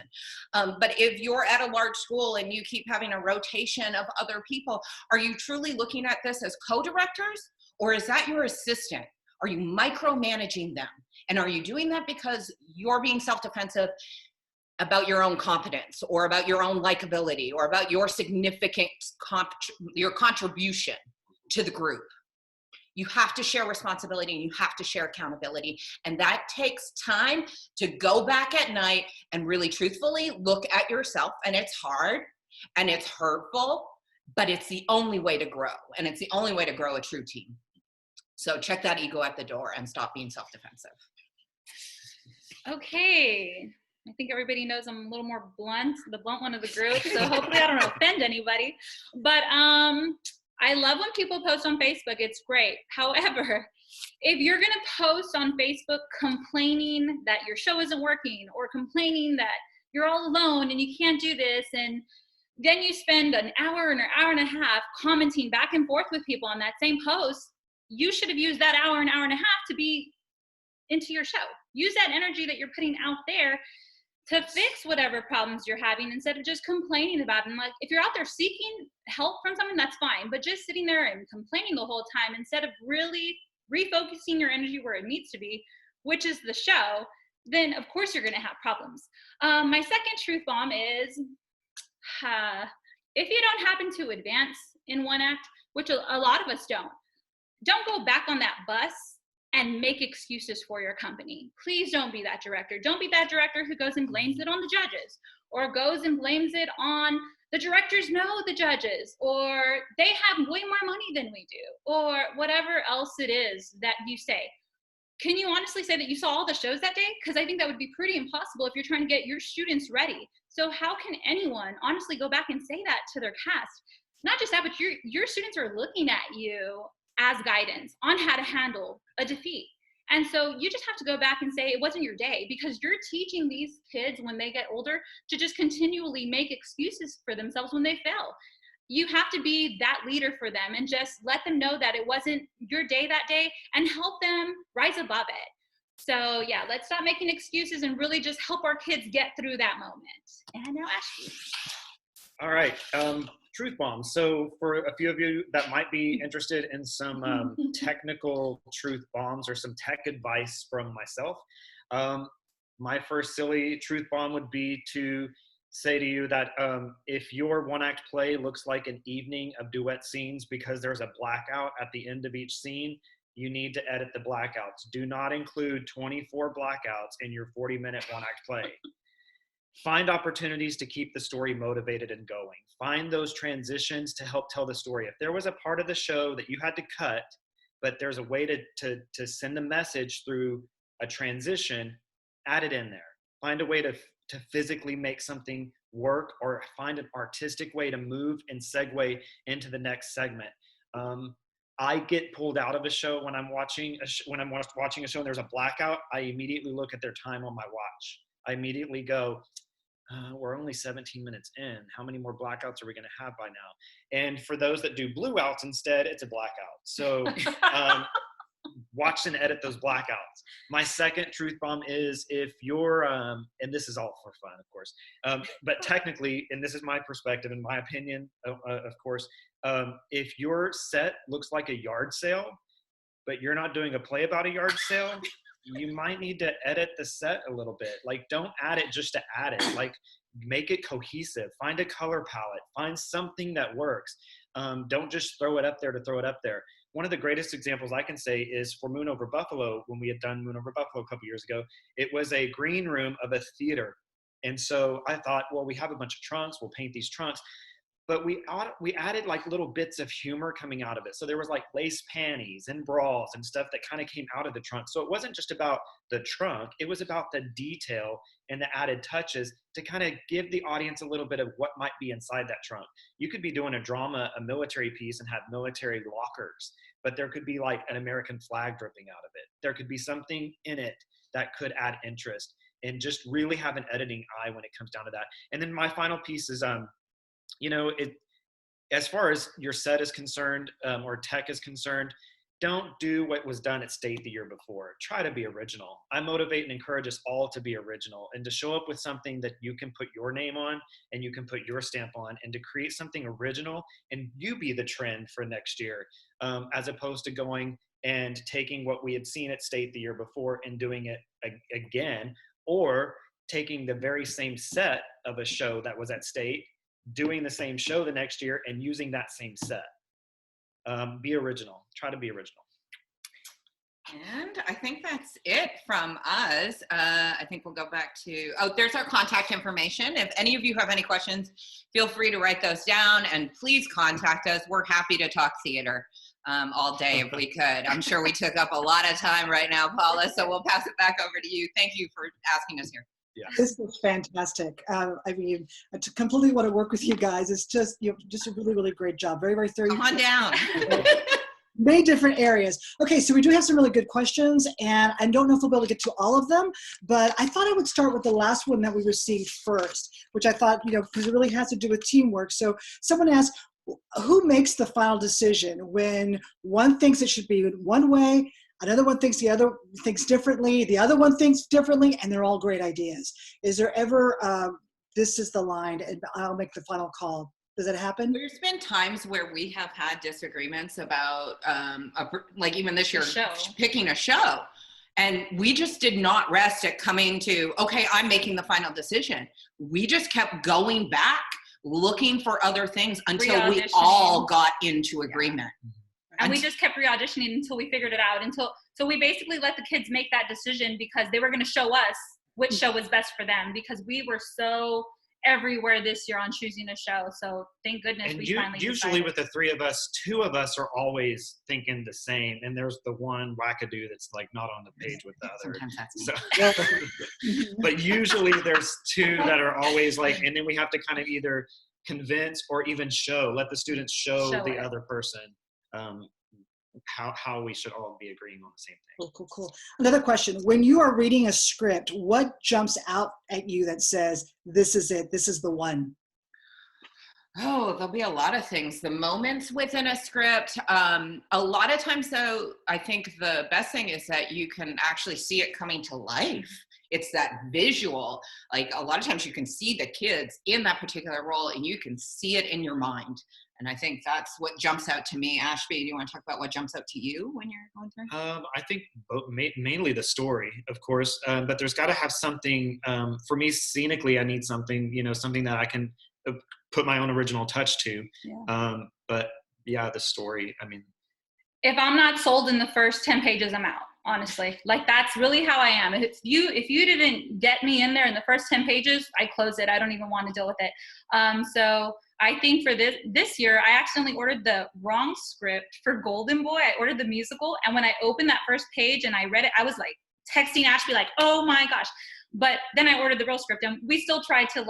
Speaker 2: But if you're at a large school and you keep having a rotation of other people, are you truly looking at this as co-directors, or is that your assistant? Are you micromanaging them? And are you doing that because you're being self-defensive about your own competence, or about your own likability, or about your significant your contribution to the group? You have to share responsibility, and you have to share accountability. And that takes time to go back at night and really truthfully look at yourself. And it's hard and it's hurtful, but it's the only way to grow. And it's the only way to grow a true team. So check that ego at the door and stop being self-defensive.
Speaker 3: Okay. I think everybody knows I'm a little more blunt, the blunt one of the group. So hopefully I don't offend anybody. But I love when people post on Facebook. It's great. However, if you're going to post on Facebook complaining that your show isn't working or complaining that you're all alone and you can't do this, and then you spend an hour and a half commenting back and forth with people on that same post, you should have used that hour and a half to be into your show. Use that energy that you're putting out there to fix whatever problems you're having instead of just complaining about it. And like, if you're out there seeking help from someone, that's fine, but just sitting there and complaining the whole time instead of really refocusing your energy where it needs to be, which is the show, then of course you're going to have problems. My second truth bomb is, if you don't happen to advance in one act, which a lot of us don't go back on that bus and make excuses for your company. Please don't be that director. Don't be that director who goes and blames it on the judges, or goes and blames it on the directors know the judges, or they have way more money than we do, or whatever else it is that you say. Can you honestly say that you saw all the shows that day? Because I think that would be pretty impossible if you're trying to get your students ready. So how can anyone honestly go back and say that to their cast? Not just that, but your students are looking at you as guidance on how to handle a defeat. And so you just have to go back and say it wasn't your day, because you're teaching these kids when they get older to just continually make excuses for themselves when they fail. You have to be that leader for them and just let them know that it wasn't your day that day and help them rise above it. So yeah, let's stop making excuses and really just help our kids get through that moment. And now Ashley.
Speaker 4: All right, truth bombs. So for a few of you that might be interested in some technical truth bombs or some tech advice from myself, my first silly truth bomb would be to say to you that if your one-act play looks like an evening of duet scenes because there's a blackout at the end of each scene, you need to edit the blackouts. Do not include 24 blackouts in your 40-minute one-act play. Find opportunities to keep the story motivated and going. Find those transitions to help tell the story. If there was a part of the show that you had to cut, but there's a way to send a message through a transition, add it in there. Find a way to physically make something work, or find an artistic way to move and segue into the next segment. I get pulled out of a show when I'm watching a show and there's a blackout. I immediately look at their time on my watch. I immediately go, we're only 17 minutes in. How many more blackouts are we going to have by now? And for those that do blue outs instead, it's a blackout. So watch and edit those blackouts. My second truth bomb is, if you're, and this is all for fun, of course, but technically, and this is my perspective and my opinion, of course, if your set looks like a yard sale, but you're not doing a play about a yard sale, you might need to edit the set a little bit. Like, don't add it just to add it. Like, make it cohesive. Find a color palette. Find something that works. Don't just throw it up there to throw it up there. One of the greatest examples I can say is for Moon Over Buffalo. When we had done Moon Over Buffalo a couple years ago, it was a green room of a theater. And so I thought, well, we have a bunch of trunks. We'll paint these trunks. But we added like little bits of humor coming out of it. So there was like lace panties and bras and stuff that kind of came out of the trunk. So it wasn't just about the trunk. It was about the detail and the added touches to kind of give the audience a little bit of what might be inside that trunk. You could be doing a drama, a military piece, and have military lockers, but there could be like an American flag dripping out of it. There could be something in it that could add interest, and just really have an editing eye when it comes down to that. And then my final piece is, as far as your set is concerned, or tech is concerned, don't do what was done at State the year before. Try to be original. I motivate and encourage us all to be original and to show up with something that you can put your name on and you can put your stamp on, and to create something original and you be the trend for next year, as opposed to going and taking what we had seen at State the year before and doing it again, or taking the very same set of a show that was at State, doing the same show the next year and using that same set. Be original. Try to be original.
Speaker 2: And I think that's it from us. I think we'll go back to, there's our contact information. If any of you have any questions, feel free to write those down, and please contact us. We're happy to talk theater all day if we could. I'm sure we took up a lot of time right now, Paula, so we'll pass it back over to you. Thank you for asking us here.
Speaker 4: Yes.
Speaker 1: This is fantastic. I mean, I completely want to work with you guys. It's just, just a really, really great job. Very, very thorough.
Speaker 2: Come on down.
Speaker 1: Many different areas. Okay, so we do have some really good questions, and I don't know if we'll be able to get to all of them, but I thought I would start with the last one that we received first, which I thought, because it really has to do with teamwork. So someone asked, who makes the final decision when one thinks it should be one way, another one thinks the other thinks differently, the other one thinks differently, and they're all great ideas? Is there ever, this is the line, and I'll make the final call? Does it happen?
Speaker 2: There's been times where we have had disagreements about, like even this year, picking a show. And we just did not rest at coming to, okay, I'm making the final decision. We just kept going back, looking for other things until we all got into agreement.
Speaker 3: And we just kept re-auditioning until we figured it out. So we basically let the kids make that decision because they were going to show us which show was best for them, because we were so everywhere this year on choosing a show. So thank goodness we finally
Speaker 5: usually
Speaker 3: decided.
Speaker 5: with the three of us, two of us are always thinking the same, and there's the one wackadoo that's like not on the page with the other.
Speaker 2: Sometimes that's
Speaker 5: So, but usually there's two that are always like, and then we have to kind of either convince or even let the students show the other person how we should all be agreeing on the same thing.
Speaker 1: Cool. Another question. When you are reading a script, what jumps out at you that says, this is it, this is the one?
Speaker 2: Oh, there'll be a lot of things. The moments within a script, a lot of times though, I think the best thing is that you can actually see it coming to life. It's that visual, like a lot of times you can see the kids in that particular role and you can see it in your mind. And I think that's what jumps out to me. Ashby, do you want to talk about what jumps out to you when you're going through?
Speaker 5: I think mainly the story, of course, but there's got to have something, for me, scenically, I need something, something that I can put my own original touch to.
Speaker 3: Yeah.
Speaker 5: But yeah, the story, I mean.
Speaker 3: If I'm not sold in the first 10 pages, I'm out, honestly. Like, that's really how I am. If you didn't get me in there in the first 10 pages, I close it. I don't even want to deal with it. So I think for this year, I accidentally ordered the wrong script for Golden Boy. I ordered the musical, and when I opened that first page and I read it, I was like texting Ashby like, oh my gosh. But then I ordered the real script, and we still tried to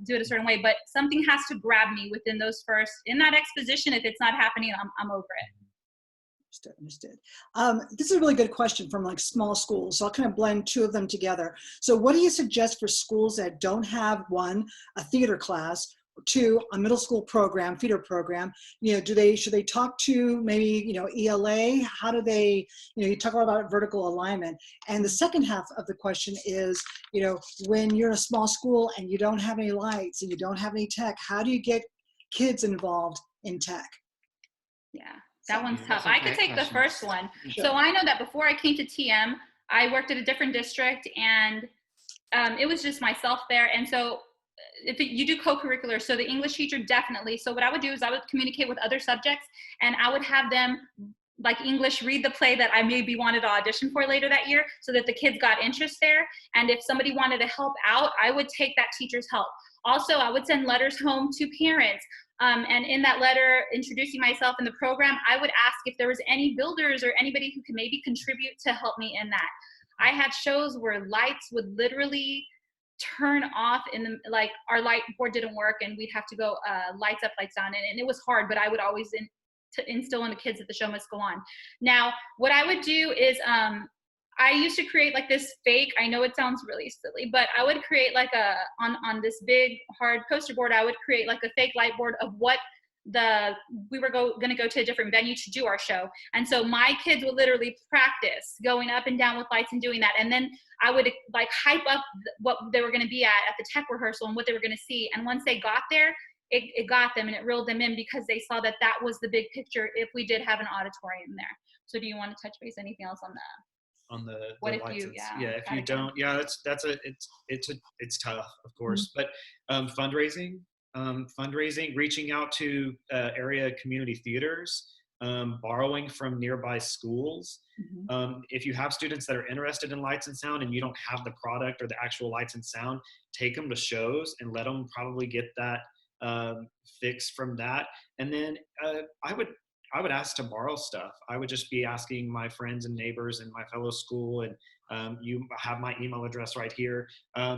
Speaker 3: do it a certain way, but something has to grab me within in that exposition. If it's not happening, I'm over it.
Speaker 1: Understood. This is a really good question from small schools. So I'll kind of blend two of them together. So what do you suggest for schools that don't have, one, a theater class, two, a middle school program, theater program? Should they talk to maybe, ELA? How do they, you talk a lot about vertical alignment. And the second half of the question is, when you're in a small school and you don't have any lights and you don't have any tech, how do you get kids involved in tech?
Speaker 3: Yeah. That one's tough. I could take the first one. Sure. So I know that before I came to TM, I worked at a different district, and it was just myself there. And so you do co-curricular, so the English teacher definitely. So what I would do is I would communicate with other subjects, and I would have them, like English, read the play that I maybe wanted to audition for later that year, so that the kids got interest there. And if somebody wanted to help out, I would take that teacher's help. Also, I would send letters home to parents. And in that letter, introducing myself in the program, I would ask if there was any builders or anybody who could maybe contribute to help me in that. I had shows where lights would literally turn off our light board didn't work, and we'd have to go lights up, lights down. And it was hard, but I would always instill in the kids that the show must go on. Now, what I would do is, I used to create this fake, I know it sounds really silly, but I would create on this big hard poster board, I would create a fake light board of what we were going to go to a different venue to do our show. And so my kids would literally practice going up and down with lights and doing that. And then I would hype up what they were going to be at the tech rehearsal and what they were going to see. And once they got there, it got them and it reeled them in, because they saw that was the big picture if we did have an auditorium there. So do you want to touch base anything else on that?
Speaker 5: On the
Speaker 3: license.
Speaker 5: If you don't, it's tough, of course. But fundraising, reaching out to area community theaters, borrowing from nearby schools. Mm-hmm. If you have students that are interested in lights and sound and you don't have the product or the actual lights and sound, take them to shows and let them probably get that fix from that. And then I would ask to borrow stuff. I would just be asking my friends and neighbors and my fellow school, and you have my email address right here.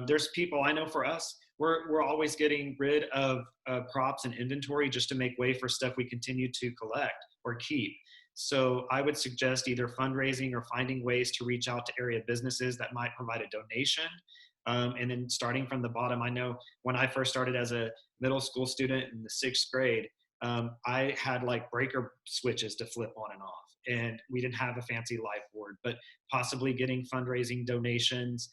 Speaker 5: There's people I know for us, we're always getting rid of props and inventory just to make way for stuff we continue to collect or keep. So I would suggest either fundraising or finding ways to reach out to area businesses that might provide a donation. And then starting from the bottom, I know when I first started as a middle school student in the 6th grade, I had like breaker switches to flip on and off, and we didn't have a fancy live board, but possibly getting fundraising donations,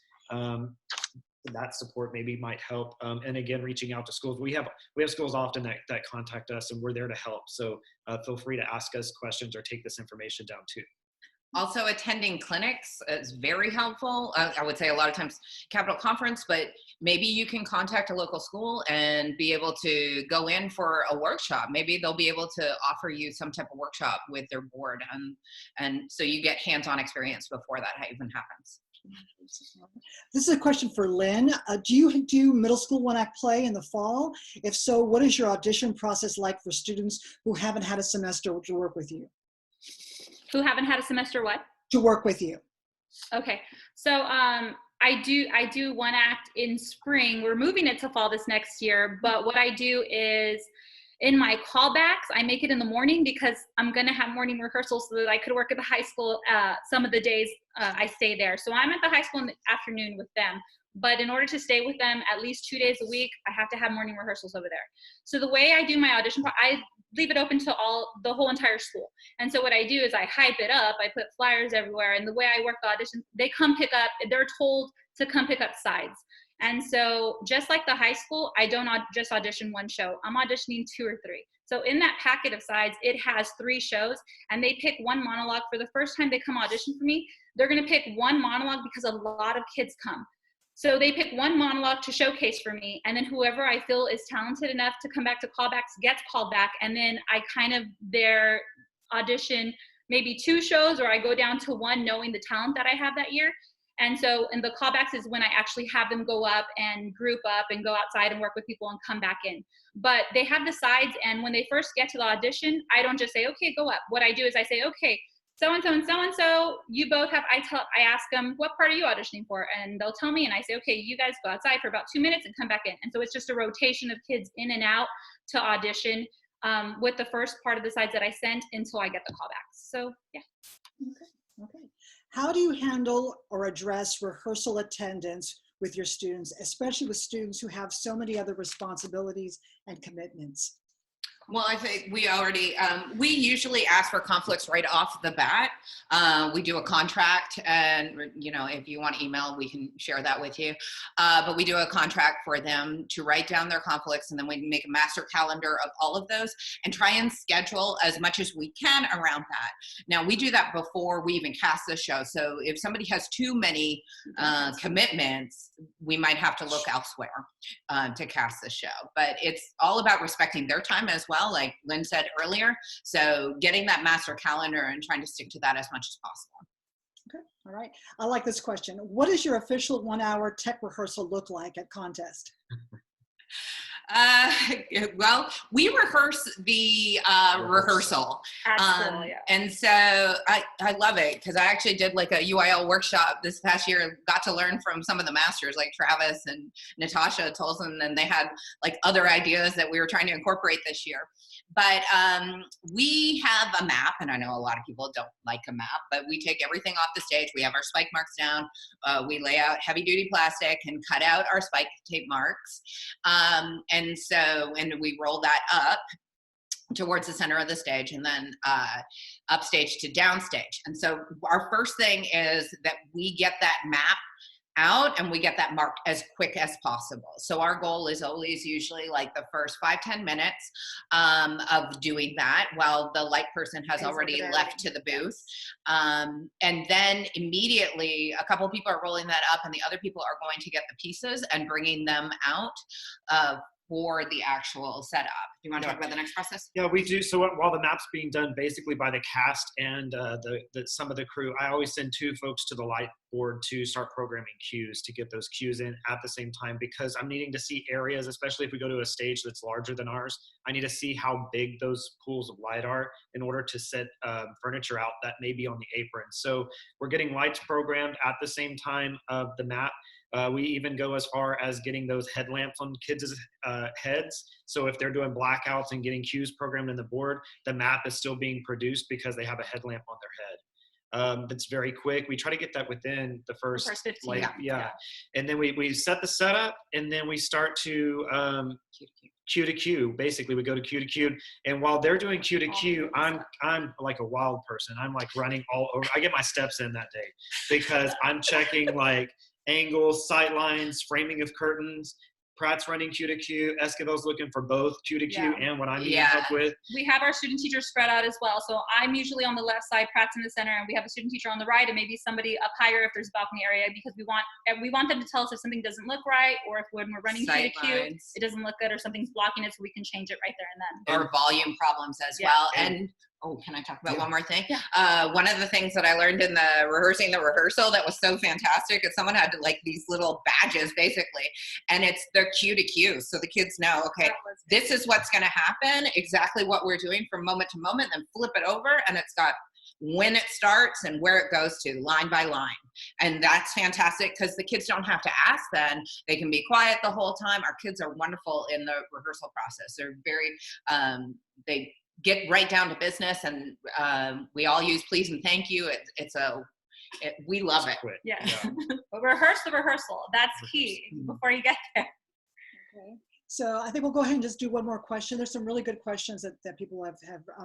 Speaker 5: that support maybe might help. And again, reaching out to schools. We have schools often that contact us, and we're there to help. So feel free to ask us questions or take this information down too.
Speaker 2: Also, attending clinics is very helpful. I would say a lot of times Capital Conference, but maybe you can contact a local school and be able to go in for a workshop. Maybe they'll be able to offer you some type of workshop with their board, and so you get hands-on experience before that even happens.
Speaker 1: This is a question for Lynn. Do you do middle school one-act play in the fall? If so, what is your audition process like for students who haven't had a semester to work with you?
Speaker 3: Who haven't had a semester what?
Speaker 1: To work with you.
Speaker 3: Okay, so I do one act in spring. We're moving it to fall this next year, but what I do is in my callbacks, I make it in the morning because I'm gonna have morning rehearsals so that I could work at the high school some of the days I stay there. So I'm at the high school in the afternoon with them, but in order to stay with them at least 2 days a week, I have to have morning rehearsals over there. So the way I do my audition, I leave it open to the whole entire school. And so what I do is I hype it up, I put flyers everywhere, and the way I work the audition, they come pick up, they're told to come pick up sides. And so just like the high school, I don't just audition one show, I'm auditioning 2 or 3. So in that packet of sides, it has 3 shows, and they pick one monologue. For the first time they come audition for me, they're gonna pick one monologue because a lot of kids come. So they pick one monologue to showcase for me, and then whoever I feel is talented enough to come back to callbacks gets called back, and then I kind of their audition maybe 2 shows, or I go down to 1 knowing the talent that I have that year. And so in the callbacks is when I actually have them go up and group up and go outside and work with people and come back in. But they have the sides, and when they first get to the audition, I don't just say, okay, go up. What I do is I say, okay, so-and-so and so-and-so, you both have, I ask them, what part are you auditioning for? And they'll tell me, and I say, okay, you guys go outside for about 2 minutes and come back in. And so it's just a rotation of kids in and out to audition with the first part of the sides that I sent until I get the callbacks. So, yeah.
Speaker 1: Okay. How do you handle or address rehearsal attendance with your students, especially with students who have so many other responsibilities and commitments?
Speaker 2: Well, I think we already, we usually ask for conflicts right off the bat. We do a contract, and, you know, if you want to email, we can share that with you. But we do a contract for them to write down their conflicts, and then we make a master calendar of all of those and try and schedule as much as we can around that. Now, we do that before we even cast the show. So if somebody has too many commitments, we might have to look elsewhere to cast the show. But it's all about respecting their time as well, like Lynn said earlier. So getting that master calendar and trying to stick to that as much as possible.
Speaker 1: Okay, all right. I like this question. What does your official 1-hour tech rehearsal look like at contest?
Speaker 2: Well, we rehearse the rehearsal.
Speaker 3: Absolutely, yeah.
Speaker 2: And so I love it because I actually did like a UIL workshop this past year, got to learn from some of the masters like Travis and Natasha Tolson, and they had like other ideas that we were trying to incorporate this year. But we have a map, and I know a lot of people don't like a map, but we take everything off the stage. We have our spike marks down. We lay out heavy duty plastic and cut out our spike tape marks. And we roll that up towards the center of the stage, and then upstage to downstage. And so our first thing is that we get that map out and we get that marked as quick as possible. So our goal is always usually like the first 5-10 minutes of doing that while the light person has already left to the booth. And then immediately a couple of people are rolling that up, and the other people are going to get the pieces and bringing them out for the actual setup. Do you want to talk about the next process?
Speaker 5: Yeah, we do. So while the map's being done basically by the cast and some of the crew, I always send 2 folks to the light board to start programming cues to get those cues in at the same time, because I'm needing to see areas, especially if we go to a stage that's larger than ours. I need to see how big those pools of light are in order to set furniture out that may be on the apron. So we're getting lights programmed at the same time of the map. We even go as far as getting those headlamps on kids' heads. So if they're doing blackouts and getting cues programmed in the board, the map is still being produced because they have a headlamp on their head. That's very quick. We try to get that within the first
Speaker 3: 15.
Speaker 5: yeah. And then we set the setup, and then we start to cue to cue. Basically, we go to cue to cue, and while they're doing cue to cue, I'm like a wild person. I'm like running all over. I get my steps in that day because I'm checking like angles, sight lines, framing of curtains. Pratt's running cue to cue. Esquivel's looking for both cue to cue and what I'm needing help with.
Speaker 3: We have our student teachers spread out as well. So I'm usually on the left side, Pratt's in the center, and we have a student teacher on the right, and maybe somebody up higher if there's a balcony area, because we want them to tell us if something doesn't look right, or if when we're running cue to cue, it doesn't look good, or something's blocking it, so we can change it right there and then.
Speaker 2: Or volume problems as well. And oh, can I talk about one more thing? One of the things that I learned in the rehearsing the rehearsal that was so fantastic is someone had like these little badges basically, and it's their cue to cue. So the kids know, okay, this is what's going to happen, exactly what we're doing from moment to moment, then flip it over, and it's got when it starts and where it goes to, line by line. And that's fantastic because the kids don't have to ask then. They can be quiet the whole time. Our kids are wonderful in the rehearsal process. They're very, they get right down to business, and we all use please and thank you. We love it.
Speaker 3: Yeah. But rehearse the rehearsal. That's key before you get there.
Speaker 1: Okay. So I think we'll go ahead and just do one more question. There's some really good questions that people have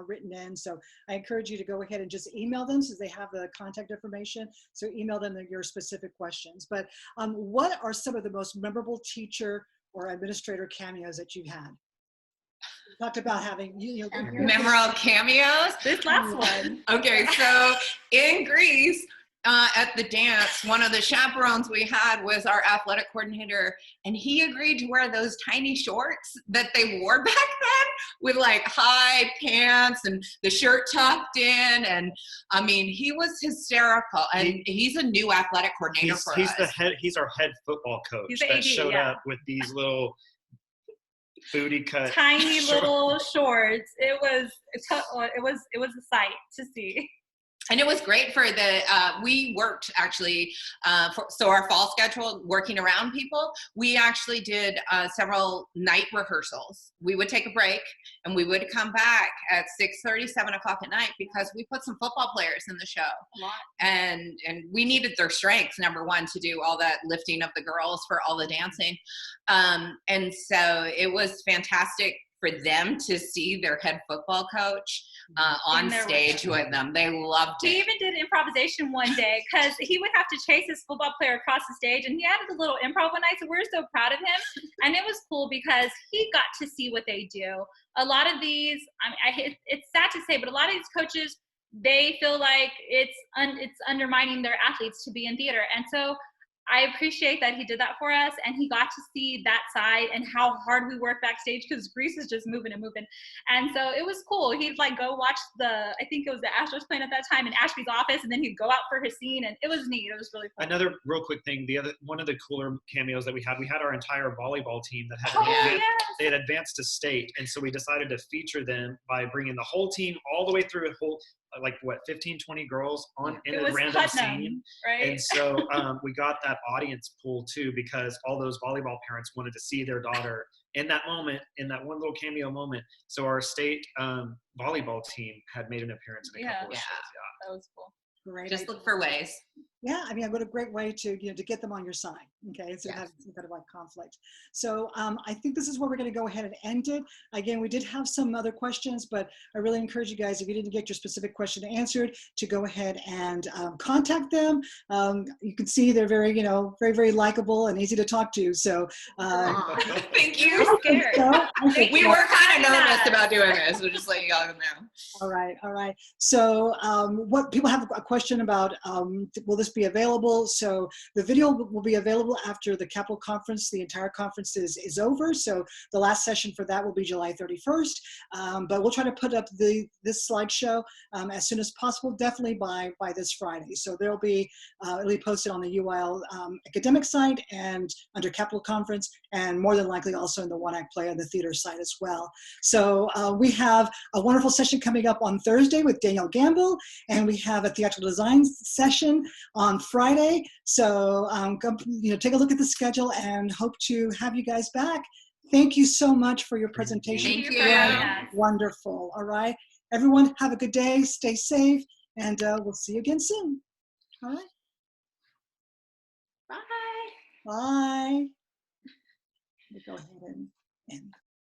Speaker 1: written in. So I encourage you to go ahead and just email them since they have the contact information. So email them your specific questions. But what are some of the most memorable teacher or administrator cameos that you've had? We talked about having
Speaker 2: memorable cameos.
Speaker 3: This last one.
Speaker 2: Okay, so in Greece, at the dance, one of the chaperones we had was our athletic coordinator, and he agreed to wear those tiny shorts that they wore back then with like high pants and the shirt tucked in. And I mean, he was hysterical, and he's a new athletic coordinator for us.
Speaker 5: He's our head football coach
Speaker 3: that
Speaker 5: showed up with these little booty cut
Speaker 3: tiny little shorts. It was a sight to see.
Speaker 2: And it was great for the, we worked actually, so our fall schedule, working around people, we actually did several night rehearsals. We would take a break and we would come back at 6:30, 7 o'clock at night, because we put some football players in the show.
Speaker 3: A lot.
Speaker 2: And we needed their strength, number one, to do all that lifting of the girls for all the dancing. And so it was fantastic for them to see their head football coach on stage with them. They loved it.
Speaker 3: He even did improvisation one day because he would have to chase his football player across the stage, and he added a little improv one night, so we're so proud of him. And it was cool because he got to see what they do. A lot of these, it's sad to say, but a lot of these coaches, they feel like it's undermining their athletes to be in theater. And so I appreciate that he did that for us, and he got to see that side and how hard we work backstage, because Greece is just moving and moving. And so it was cool. He'd like go watch I think it was the Astros playing at that time in Ashby's office, and then he'd go out for his scene, and it was neat. It was really fun.
Speaker 5: Another real quick thing, one of the cooler cameos that we had our entire volleyball team that had they had advanced to state, and so we decided to feature them by bringing the whole team all the way through a whole 15, 20 girls in a random scene,
Speaker 3: right?
Speaker 5: And so we got that audience pool too, because all those volleyball parents wanted to see their daughter in that moment, in that one little cameo moment. So our state volleyball team had made an appearance in a couple of shows.
Speaker 3: That was cool.
Speaker 1: Great.
Speaker 2: Just look for ways.
Speaker 1: Yeah, I mean, what a great way to to get them on your side, okay, so have some kind of like conflict. So I think this is where we're going to go ahead and end it. Again, we did have some other questions, but I really encourage you guys, if you didn't get your specific question answered, to go ahead and contact them. You can see they're very, very, very likable and easy to talk to. So
Speaker 2: thank you. We were kind of nervous about doing this. We're just letting y'all know.
Speaker 1: All right. So what people have a question about, will this be available. So the video will be available after the Capitol Conference. The entire conference is over. So the last session for that will be July 31st. But we'll try to put up this slideshow as soon as possible, definitely by this Friday. So there'll be, it'll be posted on the UIL academic site and under Capitol Conference, and more than likely also in the One Act Play on the theater site as well. So we have a wonderful session coming up on Thursday with Danielle Gamble, and we have a theatrical design session on Friday. So take a look at the schedule and hope to have you guys back. Thank you so much for your presentation.
Speaker 2: Thank you.
Speaker 1: Wonderful. All right. Everyone, have a good day. Stay safe, and we'll see you again soon. All right.
Speaker 3: Bye.
Speaker 1: Bye. Let me go ahead and end.